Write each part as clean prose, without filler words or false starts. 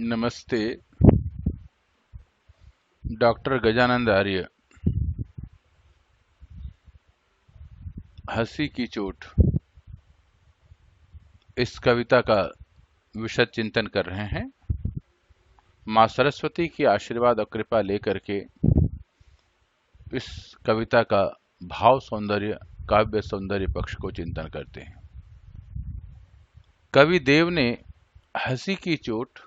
नमस्ते। डॉक्टर गजानंद आर्य, हंसी की चोट, इस कविता का विशद चिंतन कर रहे हैं। माँ सरस्वती की आशीर्वाद और कृपा लेकर के इस कविता का भाव सौंदर्य, काव्य सौंदर्य पक्ष को चिंतन करते हैं। कवि देव ने हंसी की चोट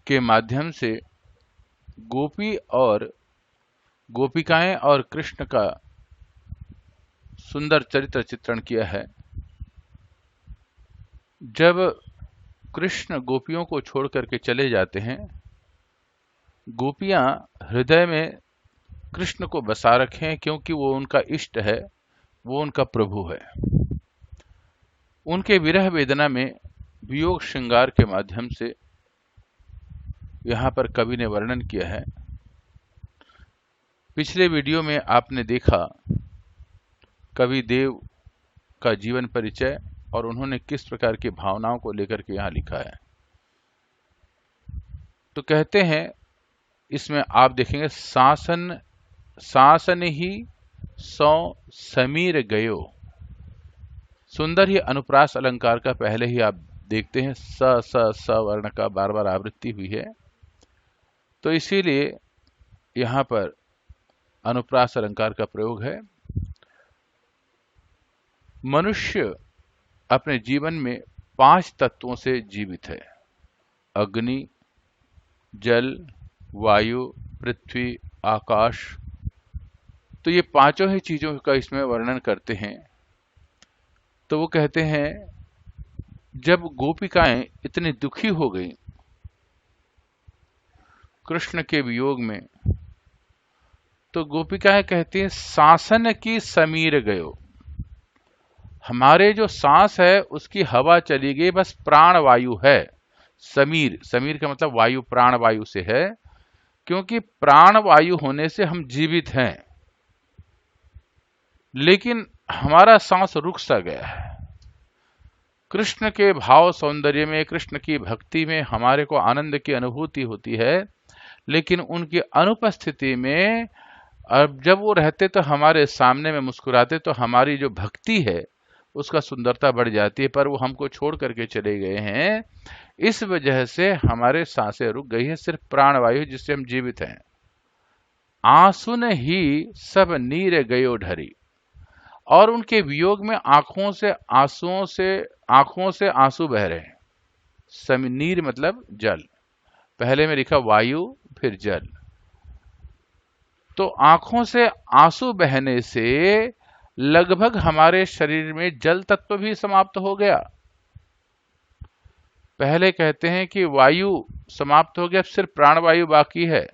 के माध्यम से गोपी और गोपिकाएं और कृष्ण का सुंदर चरित्र चित्रण किया है। जब कृष्ण गोपियों को छोड़ करके चले जाते हैं, गोपियां हृदय में कृष्ण को बसा रखें, क्योंकि वो उनका इष्ट है, वो उनका प्रभु है। उनके विरह वेदना में वियोग श्रृंगार के माध्यम से यहाँ पर कवि ने वर्णन किया है। पिछले वीडियो में आपने देखा कवि देव का जीवन परिचय और उन्होंने किस प्रकार की भावनाओं को लेकर के यहाँ लिखा है। तो कहते हैं, इसमें आप देखेंगे, शासन शासन ही सौ समीर गयो। सुंदर ही अनुप्रास अलंकार का पहले ही आप देखते हैं स वर्ण का बार बार आवृत्ति हुई है, तो इसीलिए यहाँ पर अनुप्रास अलंकार का प्रयोग है। मनुष्य अपने जीवन में 5 तत्वों से जीवित है: अग्नि, जल, वायु, पृथ्वी, आकाश। तो ये पांचों ही चीजों का इसमें वर्णन करते हैं। तो वो कहते हैं, जब गोपिकाएं इतनी दुखी हो गई कृष्ण के वियोग में, तो गोपिकाएं कहती हैं, शासन की समीर गयो। हमारे जो सांस है उसकी हवा चली गई, बस प्राण वायु है। समीर, समीर का मतलब वायु, प्राण वायु से है, क्योंकि प्राण वायु होने से हम जीवित हैं, लेकिन हमारा सांस रुक सा गया है। कृष्ण के भाव सौंदर्य में, कृष्ण की भक्ति में हमारे को आनंद की अनुभूति होती है, लेकिन उनकी अनुपस्थिति में, अब जब वो रहते तो हमारे सामने में मुस्कुराते, तो हमारी जो भक्ति है उसका सुंदरता बढ़ जाती है। पर वो हमको छोड़ करके चले गए हैं, इस वजह से हमारे सांसें रुक गई है, सिर्फ प्राणवायु जिससे हम जीवित हैं। आंसुन ही सब नीर गयो ढरी। और उनके वियोग में आंखों से आंसू बह रहे हैं। नीर मतलब जल, पहले में लिखा वायु फिर जल। तो आंखों से आंसू बहने से लगभग हमारे शरीर में जल तत्व भी समाप्त हो गया। पहले कहते हैं कि वायु समाप्त हो गया, सिर्फ प्राणवायु बाकी है।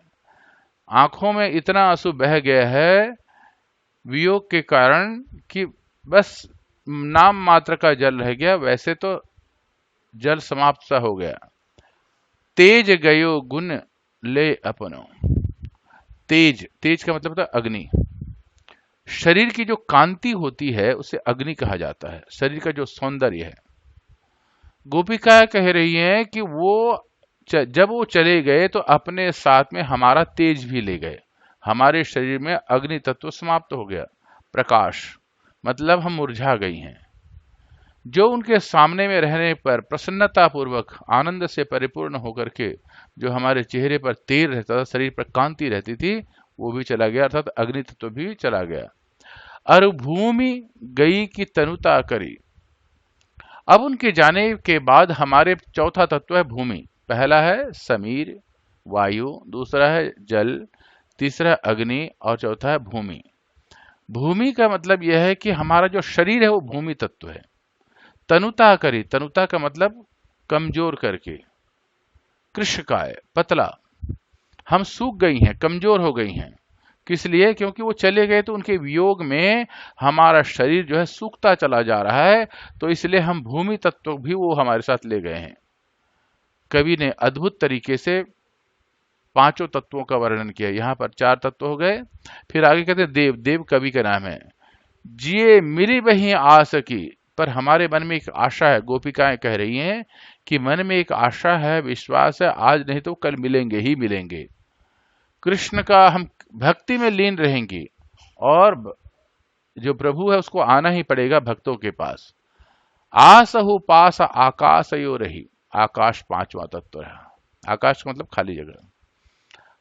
आंखों में इतना आंसू बह गया है वियोग के कारण कि बस नाम मात्र का जल रह गया, वैसे तो जल समाप्त सा हो गया। तेज गयो गुण ले अपनो। तेज, तेज का मतलब था अग्नि। शरीर की जो कांति होती है उसे अग्नि कहा जाता है, शरीर का जो सौंदर्य है। गोपिका कह रही है कि जब वो चले गए तो अपने साथ में हमारा तेज भी ले गए। हमारे शरीर में अग्नि तत्व समाप्त हो गया। प्रकाश मतलब हम मुरझा गई हैं। जो उनके सामने में रहने पर प्रसन्नता पूर्वक आनंद से परिपूर्ण होकर के जो हमारे चेहरे पर तेज रहता था, शरीर पर कांति रहती थी, वो भी चला गया, अर्थात अग्नि तत्व भी चला गया। अर भूमि गई की तनुता करी। अब उनके जाने के बाद हमारे चौथा तत्व है भूमि। पहला है समीर वायु, दूसरा है जल, तीसरा अग्नि और चौथा है भूमि। भूमि का मतलब यह है कि हमारा जो शरीर है वो भूमि तत्व है। तनुता करी, तनुता का मतलब कमजोर करके, कृशकाय पतला। हम सूख गई हैं, कमजोर हो गई हैं। किस लिए? क्योंकि वो चले गए, तो उनके वियोग में हमारा शरीर जो है सूखता चला जा रहा है, तो इसलिए हम भूमि तत्व भी वो हमारे साथ ले गए हैं। कवि ने अद्भुत तरीके से पांचों तत्वों का वर्णन किया। यहाँ पर 4 तत्व हो गए। फिर आगे कहते देव, देव कवि का नाम है। जिये मिली वही आस की पर हमारे मन में एक आशा है, गोपिकाएं कह रही हैं कि मन में एक आशा है, विश्वास है, आज नहीं तो कल मिलेंगे ही मिलेंगे, कृष्ण का हम भक्ति में लीन रहेंगे और जो प्रभु है उसको आना ही पड़ेगा भक्तों के पास। आसहु पास आकाशयो रही, आकाश पांचवा तत्व है, आकाश का मतलब खाली जगह।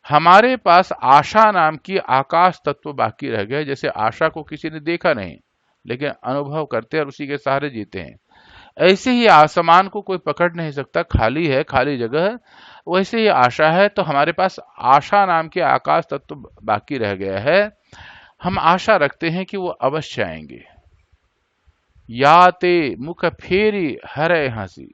हमारे पास आशा नाम की आकाश तत्व बाकी रह गए। जैसे आशा को किसी ने देखा नहीं लेकिन अनुभव करते और उसी के सहारे जीते हैं, ऐसे ही आसमान को कोई पकड़ नहीं सकता, खाली है, खाली जगह, वैसे ही आशा है। तो हमारे पास आशा नाम के आकाश तत्व बाकी रह गया है। हम आशा रखते हैं कि वो अवश्य आएंगे। याते मुख फेरी हरे हंसी,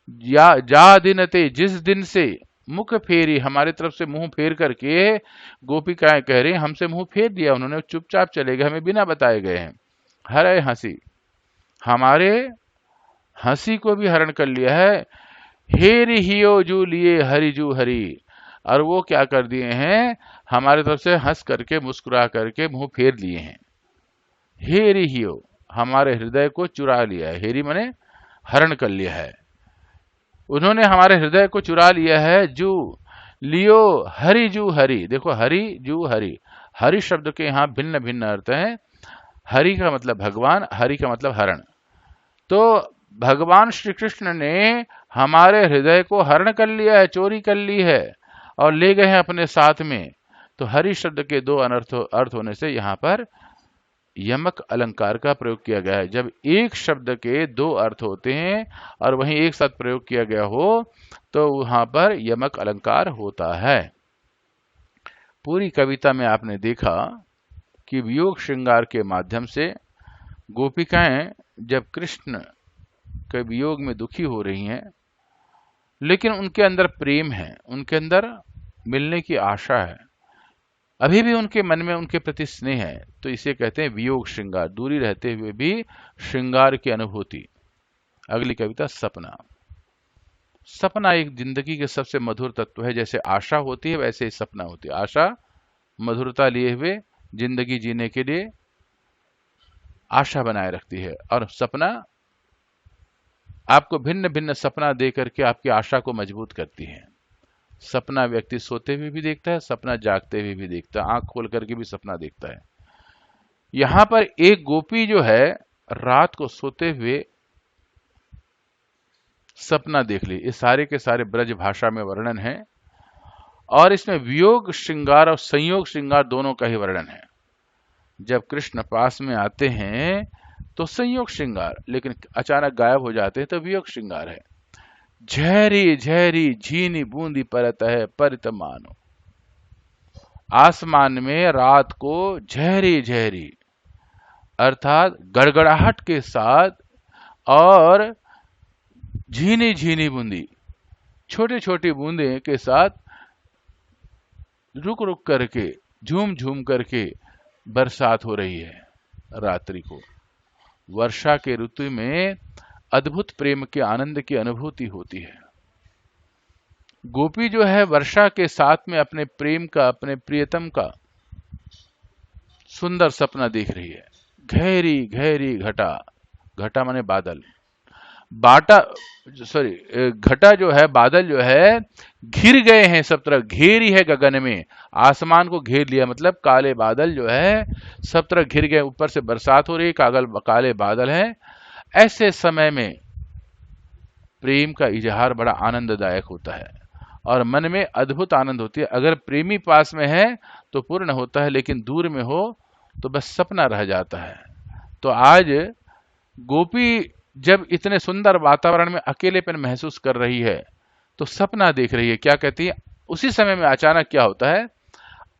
या जा दिन ते, जिस दिन से मुख फेरी, हमारे तरफ से मुंह फेर करके गोपिकाएं कह रही हमसे मुंह फेर दिया उन्होंने, चुपचाप चले गए, हमें बिना बताए गए हैं। हरे हंसी, हमारे हंसी को भी हरण कर लिया है। हेरी हियो जू लिए हरि जू हरि, और वो क्या कर दिए हैं, हमारे तरफ से हंस करके मुस्कुरा करके मुंह फेर लिए हैं। हेरी हियो, हमारे हृदय को चुरा लिया है, हेरी माने हरण कर लिया है, उन्होंने हमारे हृदय को चुरा लिया है। जू लियो हरि जू हरि, देखो हरि जू हरि, हरि शब्द के यहाँ भिन्न भिन्न अर्थ हैं। हरि का मतलब भगवान, हरि का मतलब हरण। तो भगवान श्री कृष्ण ने हमारे हृदय को हरण कर लिया है, चोरी कर ली है और ले गए हैं अपने साथ में। तो हरि शब्द के दो अर्थ होने से यहाँ पर यमक अलंकार का प्रयोग किया गया है। जब एक शब्द के दो अर्थ होते हैं और वहीं एक साथ प्रयोग किया गया हो तो वहां पर यमक अलंकार होता है। पूरी कविता में आपने देखा कि वियोग श्रृंगार के माध्यम से गोपिकाएं जब कृष्ण के वियोग में दुखी हो रही हैं, लेकिन उनके अंदर प्रेम है, उनके अंदर मिलने की आशा है, अभी भी उनके मन में उनके प्रति स्नेह है, तो इसे कहते हैं वियोग श्रृंगार, दूरी रहते हुए भी श्रृंगार की अनुभूति। अगली कविता सपना। सपना एक जिंदगी के सबसे मधुर तत्व है। जैसे आशा होती है वैसे ही सपना होती है। आशा मधुरता लिए हुए जिंदगी जीने के लिए आशा बनाए रखती है, और सपना आपको भिन्न भिन्न सपना दे करके आपकी आशा को मजबूत करती है। सपना व्यक्ति सोते हुए भी देखता है, सपना जागते हुए भी देखता है, आंख खोल करके भी सपना देखता है। यहां पर एक गोपी जो है रात को सोते हुए सपना देख ली। इस सारे के सारे ब्रज भाषा में वर्णन है और इसमें वियोग श्रृंगार और संयोग श्रृंगार दोनों का ही वर्णन है। जब कृष्ण पास में आते हैं तो संयोग श्रृंगार, लेकिन अचानक गायब हो जाते हैं तो वियोग श्रृंगार है। झहरी झहरी झीनी बूंदी परत है परित मानो, आसमान में रात को झहरी झहरी अर्थात गड़गड़ाहट के साथ और झीनी झीनी बूंदी, छोटी छोटी बूंदे के साथ रुक रुक करके झूम झूम करके बरसात हो रही है। रात्रि को वर्षा के ऋतु में अद्भुत प्रेम के आनंद की अनुभूति होती है। गोपी जो है वर्षा के साथ में अपने प्रेम का, अपने प्रियतम का सुंदर सपना देख रही है। गहरी गहरी घटा, घटा माने बादल, घटा जो है, बादल जो है घिर गए हैं, सब तरफ घेरी है गगन में, आसमान को घेर लिया, मतलब काले बादल जो है सब तरफ घिर गए, ऊपर से बरसात हो रही, काले बादल हैं। ऐसे समय में प्रेम का इजहार बड़ा आनंददायक होता है और मन में अद्भुत आनंद होती है। अगर प्रेमी पास में है तो पूर्ण होता है, लेकिन दूर में हो तो बस सपना रह जाता है। तो आज गोपी जब इतने सुंदर वातावरण में अकेलेपन महसूस कर रही है तो सपना देख रही है। क्या कहती है, उसी समय में अचानक क्या होता है,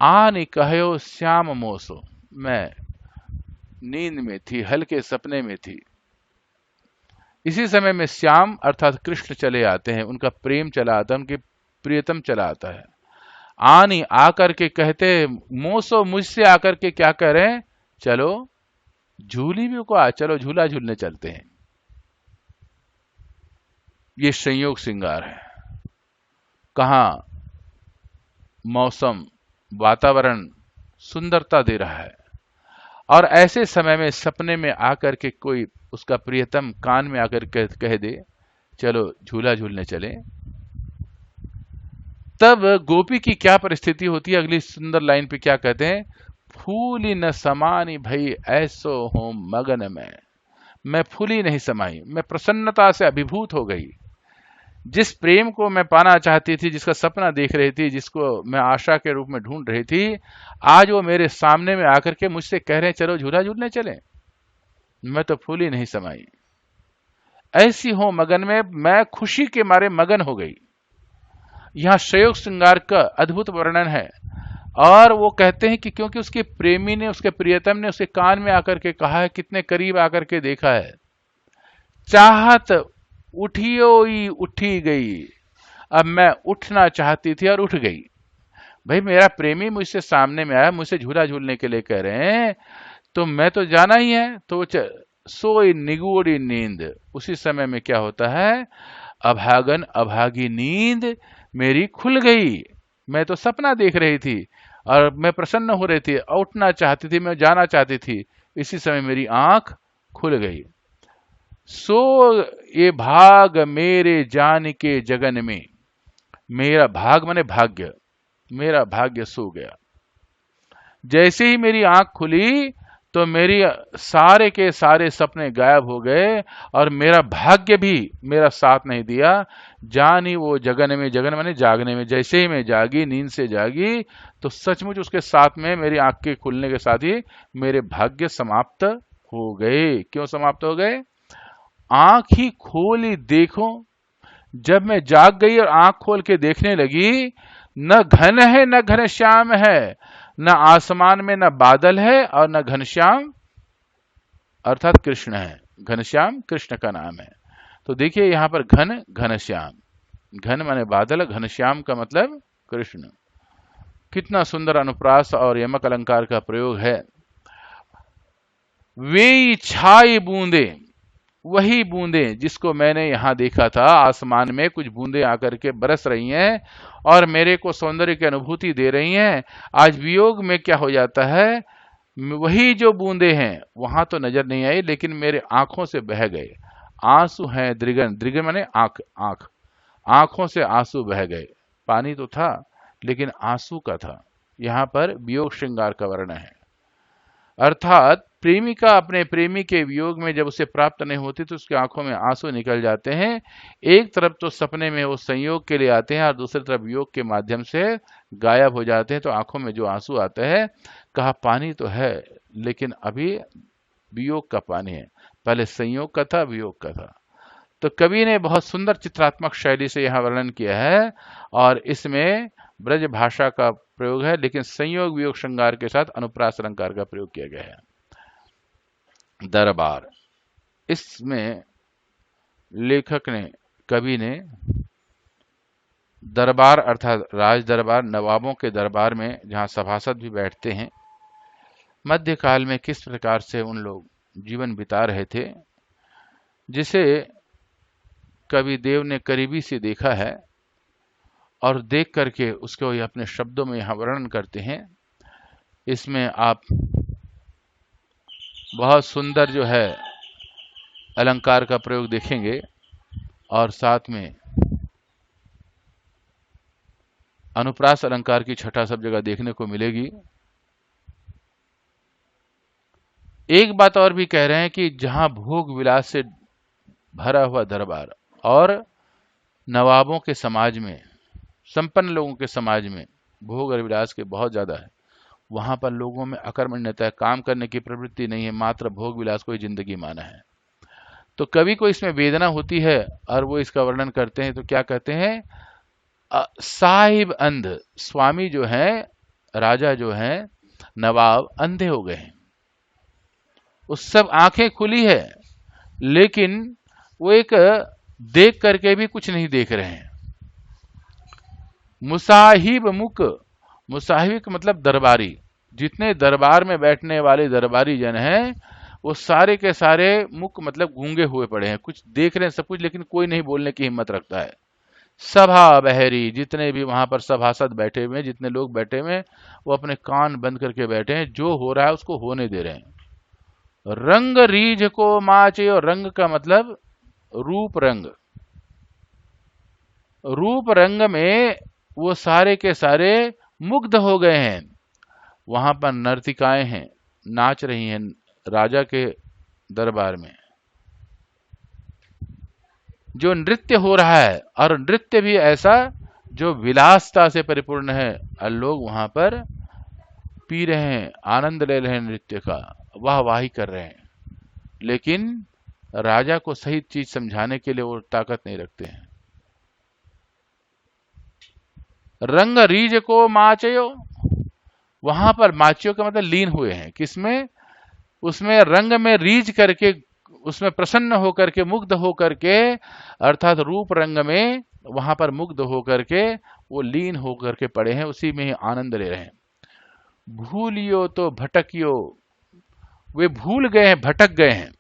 आनी कहो श्याम मोसो, मैं नींद में थी, हल्के सपने में थी। इसी समय में श्याम अर्थात कृष्ण चले आते हैं, उनका प्रेम चला आता है, उनके प्रियतम चला आता है। आनी आकर के कहते, मोसो मुझसे आकर के क्या कह रहे हैं, चलो झूली भी को आ, चलो झूला झूलने चलते हैं। ये संयोग श्रृंगार है। कहां मौसम, वातावरण सुंदरता दे रहा है और ऐसे समय में सपने में आकर के कोई उसका प्रियतम कान में आकर कह दे चलो झूला झूलने चले, तब गोपी की क्या परिस्थिति होती है? अगली सुंदर लाइन पे क्या कहते हैं? फूली न समानी भई ऐसो हो मगन में, मैं फूली नहीं समाई, मैं प्रसन्नता से अभिभूत हो गई। जिस प्रेम को मैं पाना चाहती थी, जिसका सपना देख रही थी, जिसको मैं आशा के रूप में ढूंढ रही थी, आज वो मेरे सामने में आकर के मुझसे कह रहे हैं चलो झूला झूलने चले। मैं तो फूली नहीं समाई, ऐसी हो मगन में, मैं खुशी के मारे मगन हो गई। यहां संयोग श्रृंगार का अद्भुत वर्णन है। और वो कहते हैं कि क्योंकि उसके प्रेमी ने, उसके प्रियतम ने उसके कान में आकर के कहा है, कितने करीब आकर के देखा है, चाहत उठियोई उठी गई। अब मैं उठना चाहती थी और उठ गई। भाई मेरा प्रेमी मुझसे सामने में आया, मुझसे झूला झूलने के लिए कह रहे हैं, तो मैं तो जाना ही है। तो सोई निगूढ़ी नींद, उसी समय में क्या होता है, अभागन अभागी नींद मेरी खुल गई। मैं तो सपना देख रही थी और मैं प्रसन्न हो रही थी, उठना चाहती थी, मैं जाना चाहती थी, इसी समय मेरी आंख खुल गई। सो ये भाग मेरे जान के जगन में, मेरा भाग माने भाग्य, मेरा भाग्य सो गया। जैसे ही मेरी आंख खुली तो मेरी सारे के सारे सपने गायब हो गए और मेरा भाग्य भी मेरा साथ नहीं दिया। जानी वो जगन में, जगन माने जागने में, जैसे ही मैं जागी, नींद से जागी, तो सचमुच उसके साथ में मेरी आंख के खुलने के साथ ही मेरे भाग्य समाप्त हो गए। क्यों समाप्त हो गए? आंख ही खोली देखो, जब मैं जाग गई और आंख खोल के देखने लगी, न घन है न घनश्याम है, न आसमान में न बादल है और न घनश्याम अर्थात कृष्ण है। घनश्याम कृष्ण का नाम है। तो देखिए यहां पर घन, घनश्याम, घन माने बादल, घनश्याम का मतलब कृष्ण। कितना सुंदर अनुप्रास और यमक अलंकार का प्रयोग है। वे छाई बूंदे, वही बूंदे जिसको मैंने यहां देखा था, आसमान में कुछ बूंदे आकर के बरस रही हैं और मेरे को सौंदर्य की अनुभूति दे रही हैं। आज वियोग में क्या हो जाता है, वही जो बूंदे हैं वहां तो नजर नहीं आई, लेकिन मेरे आंखों से बह गए। आंसू हैं दृगन, दृगन माने आंख, आंख, आंखों से आंसू बह गए। पानी तो था लेकिन आंसू का था। यहां पर वियोग श्रृंगार का वर्णन है। अर्थात प्रेमिका अपने प्रेमी के वियोग में जब उसे प्राप्त नहीं होती तो उसकी आंखों में आंसू निकल जाते हैं। एक तरफ तो सपने में वो संयोग के लिए आते हैं और दूसरी तरफ वियोग के माध्यम से गायब हो जाते हैं। तो आंखों में जो आंसू आते हैं, कहा पानी तो है लेकिन अभी वियोग का पानी है, पहले संयोग का था, वियोग का था। तो कवि ने बहुत सुंदर चित्रात्मक शैली से यहाँ वर्णन किया है और इसमें ब्रज भाषा का प्रयोग है, लेकिन संयोग वियोग श्रृंगार के साथ अनुप्रास अलंकार का प्रयोग किया गया है। दरबार, इसमें लेखक ने, कवि ने दरबार अर्थात राज दरबार, नवाबों के दरबार में जहां सभासद भी बैठते हैं, मध्यकाल में किस प्रकार से उन लोग जीवन बिता रहे थे, जिसे कवि देव ने करीबी से देखा है और देख करके उसको ये अपने शब्दों में यहां वर्णन करते हैं। इसमें आप बहुत सुंदर जो है अलंकार का प्रयोग देखेंगे और साथ में अनुप्रास अलंकार की छटा सब जगह देखने को मिलेगी। एक बात और भी कह रहे हैं कि जहां भोग विलास से भरा हुआ दरबार और नवाबों के समाज में, संपन्न लोगों के समाज में भोग और विलास के बहुत ज्यादा है, वहां पर लोगों में अकर्मण्यता है, काम करने की प्रवृत्ति नहीं है, मात्र भोग विलास को ही जिंदगी माना है। तो कवि को इसमें वेदना होती है और वो इसका वर्णन करते हैं। तो क्या कहते हैं, साहिब अंध, स्वामी जो है, राजा जो है, नवाब अंधे हो गए हैं। उस सब आंखें खुली है लेकिन वो एक देख करके भी कुछ नहीं देख रहे हैं। मुसाहिब मुक, मुसाहिब का मतलब दरबारी, जितने दरबार में बैठने वाले दरबारी जन हैं वो सारे के सारे मुक मतलब गूंगे हुए पड़े हैं, कुछ देख रहे हैं सब कुछ लेकिन कोई नहीं बोलने की हिम्मत रखता है। सभा बहरी, जितने भी वहां पर सभासद बैठे हुए हैं, जितने लोग बैठे हुए हैं, वो अपने कान बंद करके बैठे हैं, जो हो रहा है उसको होने दे रहे हैं। रंग रीझ को माचयो, रंग का मतलब रूप रंग। रूप रंग में वो सारे के सारे मुग्ध हो गए हैं। वहां पर नर्तिकाएं हैं, नाच रही हैं राजा के दरबार में। जो नृत्य हो रहा है, और नृत्य भी ऐसा जो विलासता से परिपूर्ण है, और लोग वहां पर पी रहे हैं, आनंद ले रहे हैं नृत्य का, वाहवाही कर रहे हैं। लेकिन राजा को सही चीज समझाने के लिए वो ताकत नहीं रखते हैं। रंग रीज को माचयो, वहां पर माचयो का मतलब लीन हुए हैं किसमें? उसमें रंग में रीझ करके, उसमें प्रसन्न होकर के, मुग्ध होकर के, अर्थात रूप रंग में वहां पर मुग्ध होकर के वो लीन होकर के पड़े हैं, उसी में ही आनंद ले रहे हैं। भूलियो तो भटकियो, वे भूल गए हैं, भटक गए हैं।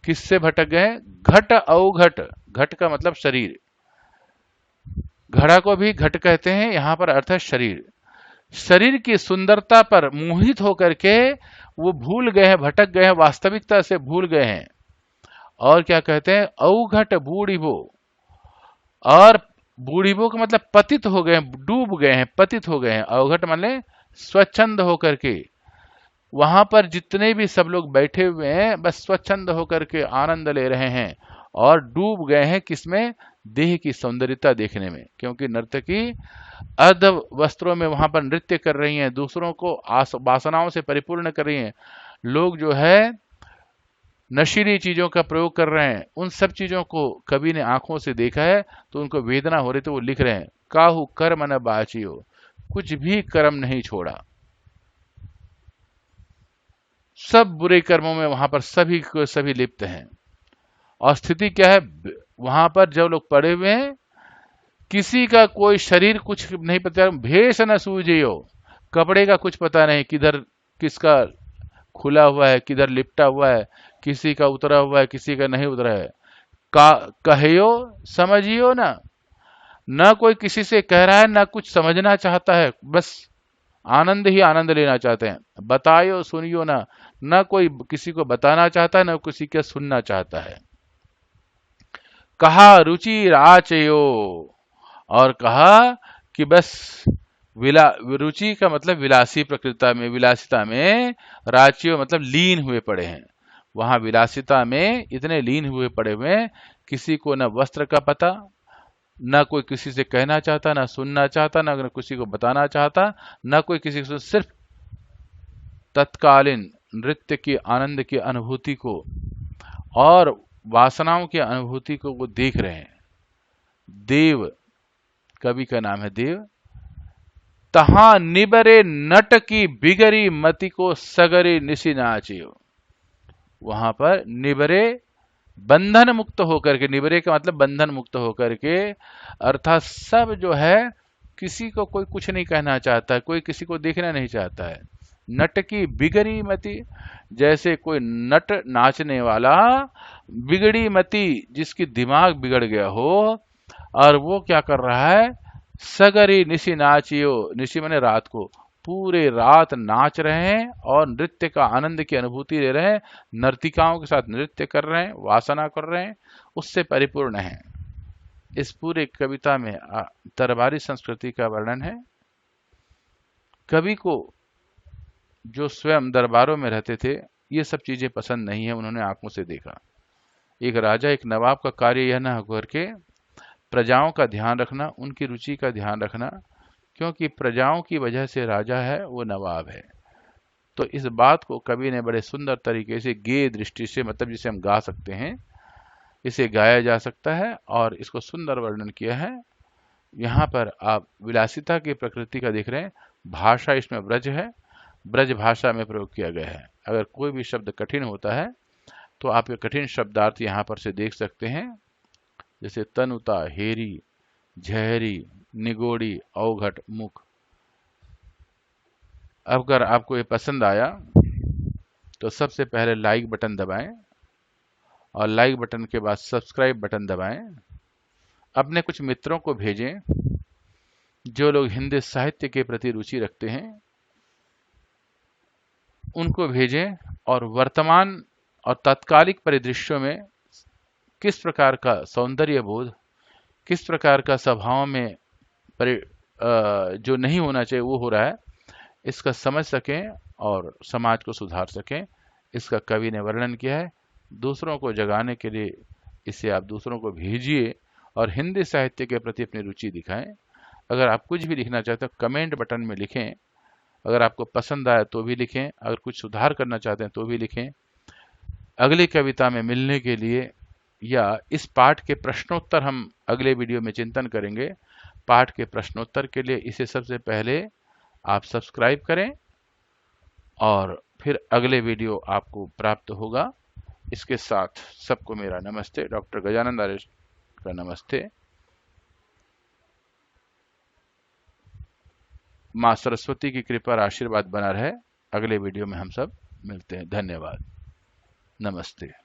किससे भटक गए हैं? घट अवघट, घट का मतलब शरीर, घड़ा को भी घट कहते हैं, यहां पर अर्थ है शरीर। शरीर की सुंदरता पर मोहित होकर के वो भूल गए हैं, भटक गए हैं, वास्तविकता से भूल गए हैं। और क्या कहते हैं? अवघट बूढ़िबो, और बूढ़िबो का मतलब पतित हो गए हैं, डूब गए हैं, पतित हो गए हैं। अवघट मतलब स्वच्छंद होकर के, वहां पर जितने भी सब लोग बैठे हुए हैं बस स्वच्छंद होकर के आनंद ले रहे हैं, और डूब गए हैं किसमें? देह की सौंदर्यता देखने में। क्योंकि नर्तकी अर्ध वस्त्रों में वहां पर नृत्य कर रही हैं, दूसरों को वासनाओं से परिपूर्ण कर रही हैं। लोग जो है नशीली चीजों का प्रयोग कर रहे हैं, उन सब चीजों को कवि ने आंखों से देखा है, तो उनको वेदना हो रही, तो वो लिख रहे हैं, काहू कर्म न बाचियो, कुछ भी कर्म नहीं छोड़ा। सब बुरे कर्मों में वहां पर सभी को सभी लिप्त हैं। और स्थिति क्या है वहां पर? जब लोग पड़े हुए हैं, किसी का कोई शरीर कुछ नहीं पता, भेष न सूझियो, कपड़े का कुछ पता नहीं, किधर किसका खुला हुआ है, किधर लिपटा हुआ है, किसी का उतरा हुआ है, किसी का नहीं उतरा है। का कहियो समझियो ना, ना कोई किसी से कह रहा है, ना कुछ समझना चाहता है, बस आनंद ही आनंद लेना चाहते हैं। बतायो सुनियो ना, ना कोई किसी को बताना चाहता है, ना किसी का सुनना चाहता है। कहा रुचि राचयो, और कहा कि बस विला रुचि का मतलब विलासी प्रकृति में, विलासिता में, राचियो मतलब लीन हुए पड़े हैं। वहां विलासिता में इतने लीन हुए पड़े हुए हैं, किसी को न वस्त्र का पता, ना कोई किसी से कहना चाहता, ना सुनना चाहता, ना किसी को बताना चाहता, ना कोई किसी को, सिर्फ तत्कालीन नृत्य की आनंद की अनुभूति को और वासनाओं की अनुभूति को वो देख रहे हैं। देव, कवि का नाम है देव। तहां निबरे नट की बिगड़ी मति को सगरे निशी नाचियो, वहां पर निबरे बंधन मुक्त होकर के, निबरे का मतलब बंधन मुक्त होकर के, अर्थात सब जो है किसी को कोई कुछ नहीं कहना चाहता है, कोई किसी को देखना नहीं चाहता है। नट की बिगड़ी मति, जैसे कोई नट नाचने वाला, बिगड़ी मति जिसकी दिमाग बिगड़ गया हो, और वो क्या कर रहा है? सगरी निशी नाचियो, निशी माने रात को, पूरे रात नाच रहे हैं और नृत्य का आनंद की अनुभूति ले रहे हैं, नर्तिकाओं के साथ नृत्य कर रहे हैं, वासना कर रहे हैं, उससे परिपूर्ण है। इस पूरे कविता में दरबारी संस्कृति का वर्णन है। कवि को जो स्वयं दरबारों में रहते थे, ये सब चीजें पसंद नहीं है, उन्होंने आंखों से देखा। एक राजा, एक नवाब का कार्य यह न होकर के प्रजाओं का ध्यान रखना, उनकी रुचि का ध्यान रखना, क्योंकि प्रजाओं की वजह से राजा है वो नवाब है। तो इस बात को कवि ने बड़े सुंदर तरीके से गेय दृष्टि से, मतलब जिसे हम गा सकते हैं, इसे गाया जा सकता है और इसको सुंदर वर्णन किया है। यहाँ पर आप विलासिता की प्रकृति का देख रहे हैं। भाषा इसमें ब्रज है, ब्रज भाषा में प्रयोग किया गया है। अगर कोई भी शब्द कठिन होता है तो आप ये कठिन शब्दार्थ यहाँ पर से देख सकते हैं, जैसे तनुता, हेरी, झहरी, निगोड़ी, अवघट, मुख। अगर आपको ये पसंद आया तो सबसे पहले लाइक बटन दबाएं, और लाइक बटन के बाद सब्सक्राइब बटन दबाएं। अपने कुछ मित्रों को भेजें जो लोग हिंदी साहित्य के प्रति रुचि रखते हैं। उनको भेजें और वर्तमान और तात्कालिक परिदृश्यों में किस प्रकार का सौंदर्य बोध, किस प्रकार का सभाओं में जो नहीं होना चाहिए वो हो रहा है, इसका समझ सकें और समाज को सुधार सकें। इसका कवि ने वर्णन किया है। दूसरों को जगाने के लिए इसे आप दूसरों को भेजिए और हिंदी साहित्य के प्रति अपनी रुचि दिखाएं। अगर आप कुछ भी लिखना चाहते हैं कमेंट बटन में लिखें, अगर आपको पसंद आया तो भी लिखें, अगर कुछ सुधार करना चाहते हैं तो भी लिखें। अगली कविता में मिलने के लिए या इस पाठ के प्रश्नोत्तर हम अगले वीडियो में चिंतन करेंगे। पाठ के प्रश्नोत्तर के लिए इसे सबसे पहले आप सब्सक्राइब करें और फिर अगले वीडियो आपको प्राप्त होगा। इसके साथ सबको मेरा नमस्ते, डॉक्टर गजानंद आर्य का नमस्ते। माँ सरस्वती की कृपा और आशीर्वाद बना रहे। अगले वीडियो में हम सब मिलते हैं। धन्यवाद। नमस्ते।